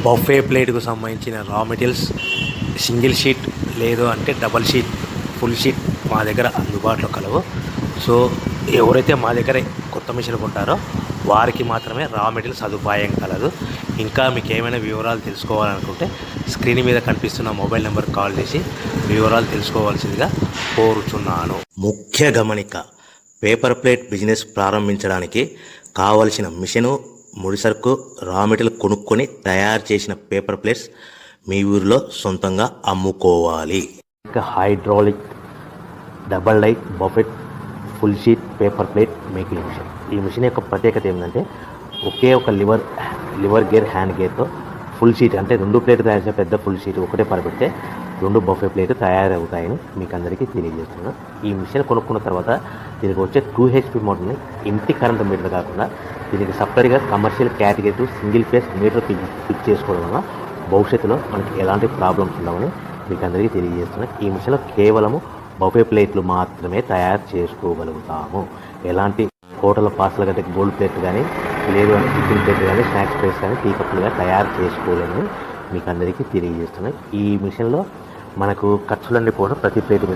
Buffet ప్లేట్కు సంబంధించిన రా materials single sheet లేదు అంటే డబల్ షీట్ ఫుల్ షీట్ మా దగ్గర అందుబాటులో కలవు. సో ఎవరైతే మా దగ్గర కొత్త మిషన్ కొంటారో వారికి మాత్రమే రా మెటీరియల్ సదుపాయం కలదు. ఇంకా మీకు ఏమైనా వివరాలు తెలుసుకోవాలనుకుంటే స్క్రీన్ మీద కనిపిస్తున్న మొబైల్ నెంబర్ కాల్ చేసి వివరాలు తెలుసుకోవాల్సిందిగా కోరుచున్నాను. ముఖ్య గమనిక: పేపర్ ప్లేట్ బిజినెస్ ప్రారంభించడానికి కావలసిన మిషను, ముడిసరుకు, రా మెటీరియల్ కొనుక్కొని తయారు చేసిన పేపర్ ప్లేట్స్ మీ ఊరిలో సొంతంగా అమ్ముకోవాలి. ఇంకా hydraulic, double die, buffet, full sheet paper plate making machine. ఈ మిషన్ యొక్క ప్రత్యేకత ఏంటంటే ఒకే ఒక లివర్ గేర్, హ్యాండ్ గేర్తో ఫుల్ షీట్ అంటే 2 ప్లేట్లు తయారు చేసే పెద్ద ఫుల్ షీట్ ఒకటే పరబెడితే 2 బఫే ప్లేట్ తయారవుతాయని మీకు అందరికీ తెలియజేస్తున్నాను. ఈ మిషన్ కొనుక్కున్న తర్వాత దీనికి వచ్చే 2 HP మోటార్ని ఇంటి కరెంట్ మీటర్ కాకుండా దీనికి సపరేట్గా commercial category single phase metre fix చేసుకోవడం వల్ల భవిష్యత్తులో మనకి ఎలాంటి ప్రాబ్లమ్స్ ఉండవని మీకు అందరికీ తెలియజేస్తున్నాను. ఈ మిషన్లో కేవలము బఫే ప్లేట్లు మాత్రమే తయారు చేసుకోగలుగుతాము. ఎలాంటి హోటల్ పార్సల్ గట్టే గోల్డ్ ప్లేట్ కానీ లేదు అంటే టిఫిన్ ప్లేట్ కానీ స్నాక్స్ ప్లేట్స్ కానీ టీ కప్పులుగా తయారు చేసుకోలేమని మీకు అందరికీ తెలియజేస్తున్నాయి. ఈ మిషన్లో మనకు ఖర్చులన్నీ కూడా ప్రతి ప్లేట్